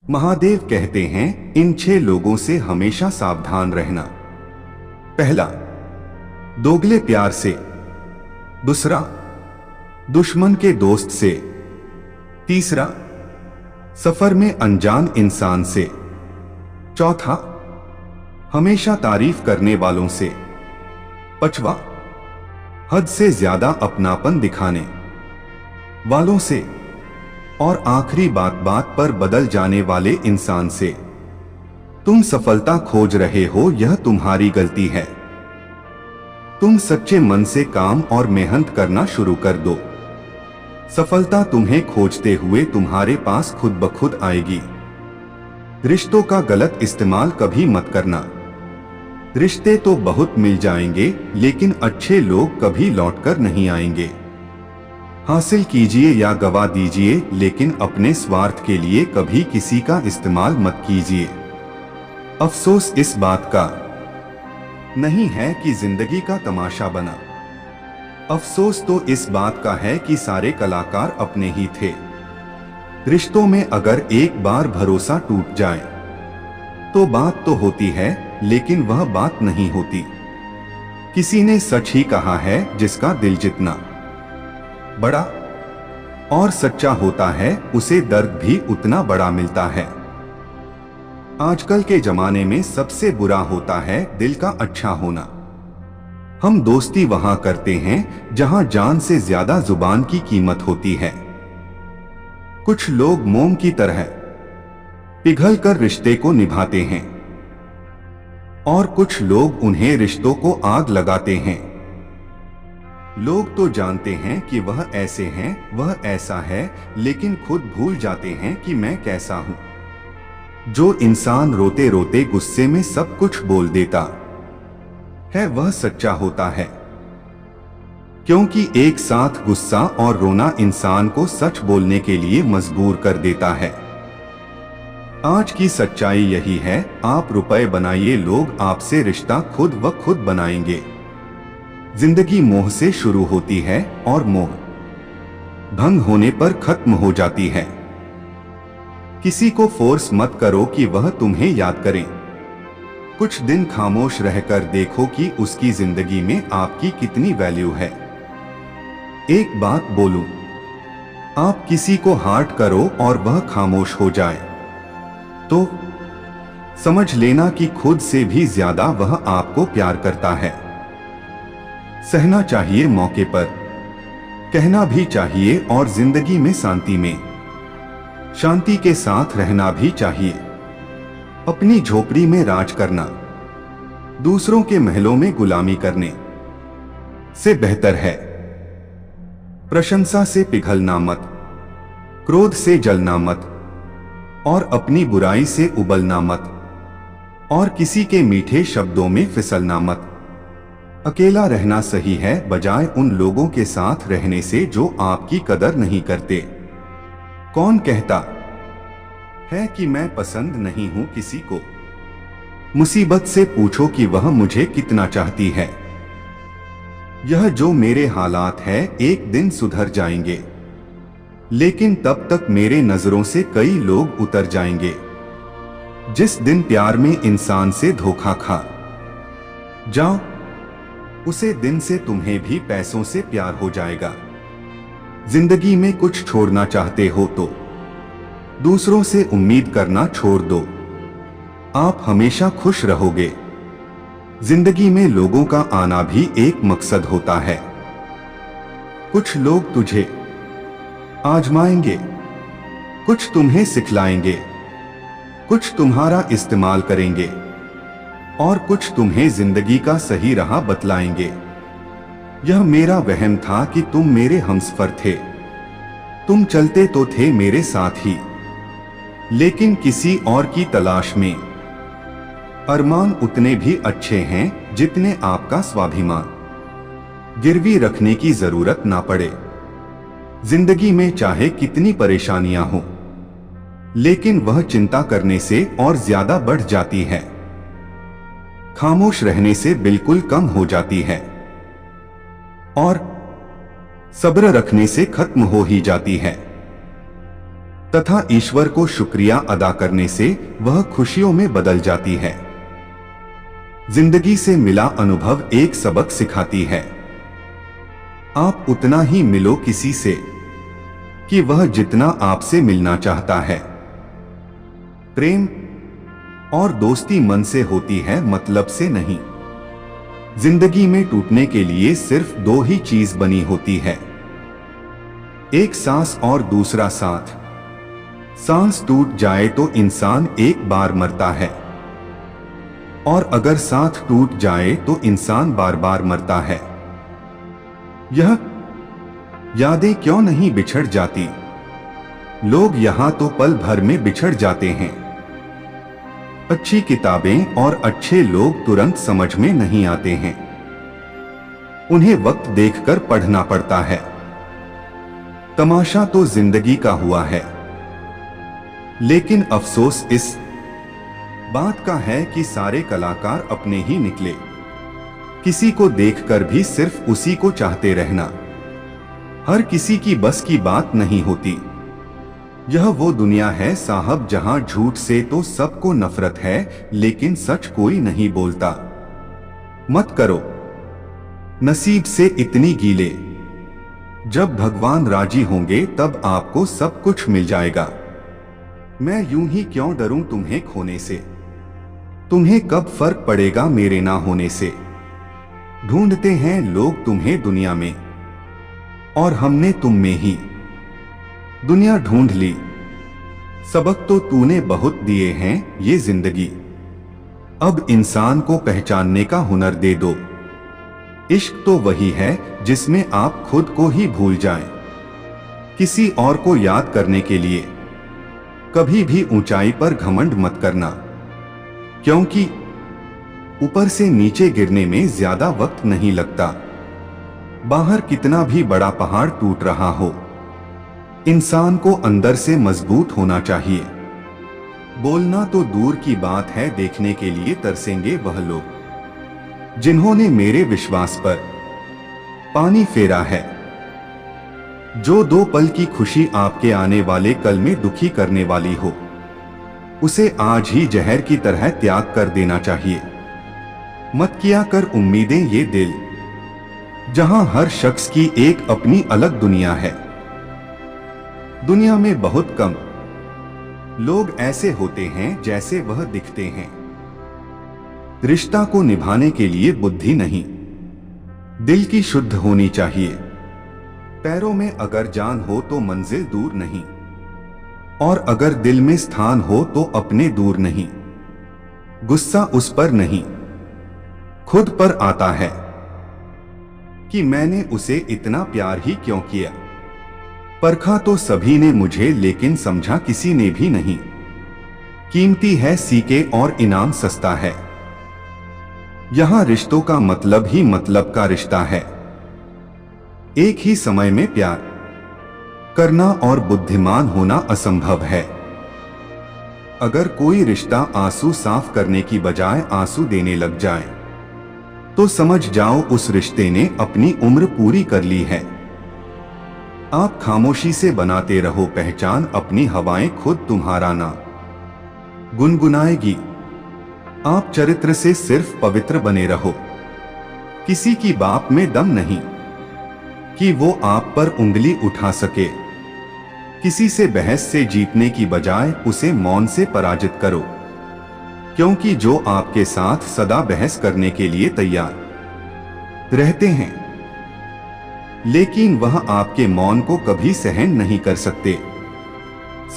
महादेव कहते हैं इन 6 लोगों से हमेशा सावधान रहना। पहला, दोगले प्यार से। दूसरा, दुश्मन के दोस्त से। तीसरा, सफर में अनजान इंसान से। चौथा, हमेशा तारीफ करने वालों से। पांचवा, हद से ज्यादा अपनापन दिखाने वालों से। और आखिरी, बात बात पर बदल जाने वाले इंसान से। तुम सफलता खोज रहे हो, यह तुम्हारी गलती है। तुम सच्चे मन से काम और मेहनत करना शुरू कर दो। सफलता तुम्हें खोजते हुए तुम्हारे पास खुद ब खुद आएगी। रिश्तों का गलत इस्तेमाल कभी मत करना। रिश्ते तो बहुत मिल जाएंगे, लेकिन अच्छे लोग कभी लौटकर नहीं आएंगे। हासिल कीजिए या गवा दीजिए, लेकिन अपने स्वार्थ के लिए कभी किसी का इस्तेमाल मत कीजिए। अफसोस इस बात का नहीं है कि जिंदगी का तमाशा बना। अफसोस तो इस बात का है कि सारे कलाकार अपने ही थे। रिश्तों में अगर एक बार भरोसा टूट जाए तो बात तो होती है, लेकिन वह बात नहीं होती। किसी ने सच ही कहा है, जिसका दिल जितना बड़ा और सच्चा होता है, उसे दर्द भी उतना बड़ा मिलता है। आजकल के जमाने में सबसे बुरा होता है दिल का अच्छा होना। हम दोस्ती वहां करते हैं जहां जान से ज्यादा जुबान की कीमत होती है। कुछ लोग मोम की तरह पिघल कर रिश्ते को निभाते हैं और कुछ लोग उन्हें रिश्तों को आग लगाते हैं। लोग तो जानते हैं कि वह ऐसे हैं, वह ऐसा है, लेकिन खुद भूल जाते हैं कि मैं कैसा हूं। जो इंसान रोते रोते गुस्से में सब कुछ बोल देता है, वह सच्चा होता है, क्योंकि एक साथ गुस्सा और रोना इंसान को सच बोलने के लिए मजबूर कर देता है। आज की सच्चाई यही है, आप रुपए बनाइए, लोग आपसे रिश्ता खुद व खुद बनाएंगे। जिंदगी मोह से शुरू होती है और मोह भंग होने पर खत्म हो जाती है। किसी को फोर्स मत करो कि वह तुम्हें याद करे। कुछ दिन खामोश रहकर देखो कि उसकी जिंदगी में आपकी कितनी वैल्यू है। एक बात बोलूं, आप किसी को हार्ट करो और वह खामोश हो जाए तो समझ लेना कि खुद से भी ज्यादा वह आपको प्यार करता है। सहना चाहिए मौके पर, कहना भी चाहिए, और जिंदगी में शांति के साथ रहना भी चाहिए। अपनी झोपड़ी में राज करना दूसरों के महलों में गुलामी करने से बेहतर है। प्रशंसा से पिघलना मत, क्रोध से जलना मत, और अपनी बुराई से उबलना मत, और किसी के मीठे शब्दों में फिसलना मत। अकेला रहना सही है, बजाय उन लोगों के साथ रहने से जो आपकी कदर नहीं करते। कौन कहता है कि मैं पसंद नहीं हूं किसी को? मुसीबत से पूछो कि वह मुझे कितना चाहती है। यह जो मेरे हालात है एक दिन सुधर जाएंगे, लेकिन तब तक मेरे नजरों से कई लोग उतर जाएंगे। जिस दिन प्यार में इंसान से धोखा खा जाओ, उसे दिन से तुम्हें भी पैसों से प्यार हो जाएगा। जिंदगी में कुछ छोड़ना चाहते हो तो दूसरों से उम्मीद करना छोड़ दो। आप हमेशा खुश रहोगे। जिंदगी में लोगों का आना भी एक मकसद होता है। कुछ लोग तुझे आजमाएंगे, कुछ तुम्हें सिखलाएंगे, कुछ तुम्हारा इस्तेमाल करेंगे, और कुछ तुम्हें जिंदगी का सही राह बतलाएंगे। यह मेरा वहम था कि तुम मेरे हमसफर थे। तुम चलते तो थे मेरे साथ ही, लेकिन किसी और की तलाश में। अरमान उतने भी अच्छे हैं जितने आपका स्वाभिमान। गिरवी रखने की जरूरत ना पड़े। जिंदगी में चाहे कितनी परेशानियां हो, लेकिन वह चिंता करने से और ज्यादा बढ़ जाती है। खामोश रहने से बिल्कुल कम हो जाती है, और सब्र रखने से खत्म हो ही जाती है। तथा ईश्वर को शुक्रिया अदा करने से वह खुशियों में बदल जाती है। जिंदगी से मिला अनुभव एक सबक सिखाती है। आप उतना ही मिलो किसी से कि वह जितना आपसे मिलना चाहता है। प्रेम और दोस्ती मन से होती है, मतलब से नहीं। जिंदगी में टूटने के लिए सिर्फ दो ही चीज बनी होती है, एक सांस और दूसरा साथ। सांस टूट जाए तो इंसान एक बार मरता है, और अगर साथ टूट जाए तो इंसान बार बार मरता है। यह यादें क्यों नहीं बिछड़ जाती? लोग यहां तो पल भर में बिछड़ जाते हैं। अच्छी किताबें और अच्छे लोग तुरंत समझ में नहीं आते हैं, उन्हें वक्त देखकर पढ़ना पड़ता है। तमाशा तो जिंदगी का हुआ है, लेकिन अफसोस इस बात का है कि सारे कलाकार अपने ही निकले। किसी को देखकर भी सिर्फ उसी को चाहते रहना हर किसी की बस की बात नहीं होती। यह वो दुनिया है साहब जहां झूठ से तो सबको नफरत है, लेकिन सच कोई नहीं बोलता। मत करो नसीब से इतनी गीले, जब भगवान राजी होंगे तब आपको सब कुछ मिल जाएगा। मैं यूं ही क्यों डरूं तुम्हें खोने से, तुम्हें कब फर्क पड़ेगा मेरे ना होने से। ढूंढते हैं लोग तुम्हें दुनिया में, और हमने तुम में ही दुनिया ढूंढ ली। सबक तो तूने बहुत दिए हैं ये जिंदगी, अब इंसान को पहचानने का हुनर दे दो। इश्क तो वही है जिसमें आप खुद को ही भूल जाएं, किसी और को याद करने के लिए। कभी भी ऊंचाई पर घमंड मत करना, क्योंकि ऊपर से नीचे गिरने में ज्यादा वक्त नहीं लगता। बाहर कितना भी बड़ा पहाड़ टूट रहा हो, इंसान को अंदर से मजबूत होना चाहिए। बोलना तो दूर की बात है, देखने के लिए तरसेंगे वह लोग जिन्होंने मेरे विश्वास पर पानी फेरा है। जो दो पल की खुशी आपके आने वाले कल में दुखी करने वाली हो, उसे आज ही जहर की तरह त्याग कर देना चाहिए। मत किया कर उम्मीदें ये दिल, जहां हर शख्स की एक अपनी अलग दुनिया है। दुनिया में बहुत कम लोग ऐसे होते हैं जैसे वह दिखते हैं। रिश्ता को निभाने के लिए बुद्धि नहीं, दिल की शुद्ध होनी चाहिए। पैरों में अगर जान हो तो मंजिल दूर नहीं, और अगर दिल में स्थान हो तो अपने दूर नहीं। गुस्सा उस पर नहीं, खुद पर आता है कि मैंने उसे इतना प्यार ही क्यों किया। परखा तो सभी ने मुझे, लेकिन समझा किसी ने भी नहीं। कीमती है सीके और इनाम सस्ता है, यहां रिश्तों का मतलब ही मतलब का रिश्ता है। एक ही समय में प्यार करना और बुद्धिमान होना असंभव है। अगर कोई रिश्ता आंसू साफ करने की बजाय आंसू देने लग जाए, तो समझ जाओ उस रिश्ते ने अपनी उम्र पूरी कर ली है। आप खामोशी से बनाते रहो पहचान, अपनी हवाएं खुद तुम्हारा ना गुनगुनाएगी। आप चरित्र से सिर्फ पवित्र बने रहो, किसी की बात में दम नहीं कि वो आप पर उंगली उठा सके। किसी से बहस से जीतने की बजाय उसे मौन से पराजित करो, क्योंकि जो आपके साथ सदा बहस करने के लिए तैयार रहते हैं, लेकिन वह आपके मौन को कभी सहन नहीं कर सकते।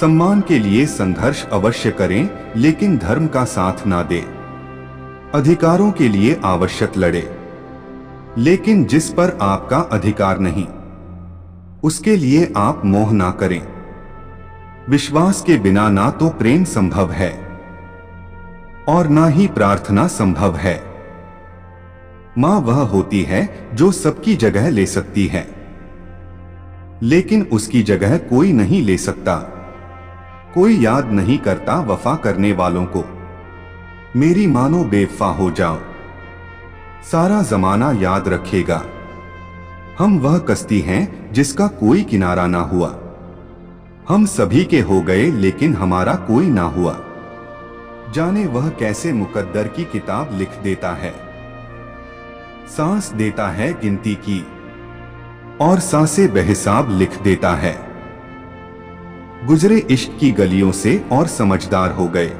सम्मान के लिए संघर्ष अवश्य करें, लेकिन धर्म का साथ ना दें। अधिकारों के लिए आवश्यक लड़े, लेकिन जिस पर आपका अधिकार नहीं, उसके लिए आप मोह ना करें। विश्वास के बिना ना तो प्रेम संभव है और ना ही प्रार्थना संभव है। मां वह होती है जो सबकी जगह ले सकती है, लेकिन उसकी जगह कोई नहीं ले सकता। कोई याद नहीं करता वफा करने वालों को। मेरी मानो बेवफा हो जाओ, सारा जमाना याद रखेगा। हम वह कश्ती हैं जिसका कोई किनारा ना हुआ। हम सभी के हो गए लेकिन हमारा कोई ना हुआ। जाने वह कैसे मुकद्दर की किताब लिख देता है। सांस देता है गिनती की और सांसें बेहिसाब लिख देता है। गुजरे इश्क की गलियों से और समझदार हो गए।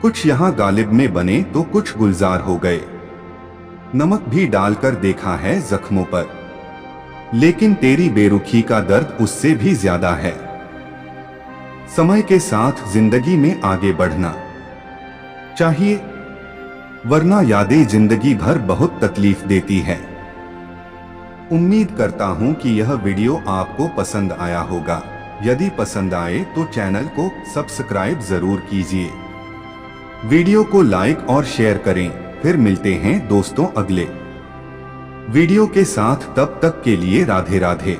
कुछ यहाँ गालिब में बने तो कुछ गुलजार हो गए। नमक भी डालकर देखा है जख्मों पर, लेकिन तेरी बेरुखी का दर्द उससे भी ज्यादा है। समय के साथ जिंदगी में आगे बढ़ना चाहिए, वरना यादें जिंदगी भर बहुत तकलीफ देती है। उम्मीद करता हूं कि यह वीडियो आपको पसंद आया होगा। यदि पसंद आए तो चैनल को सब्सक्राइब जरूर कीजिए। वीडियो को लाइक और शेयर करें। फिर मिलते हैं दोस्तों अगले वीडियो के साथ, तब तक के लिए राधे राधे।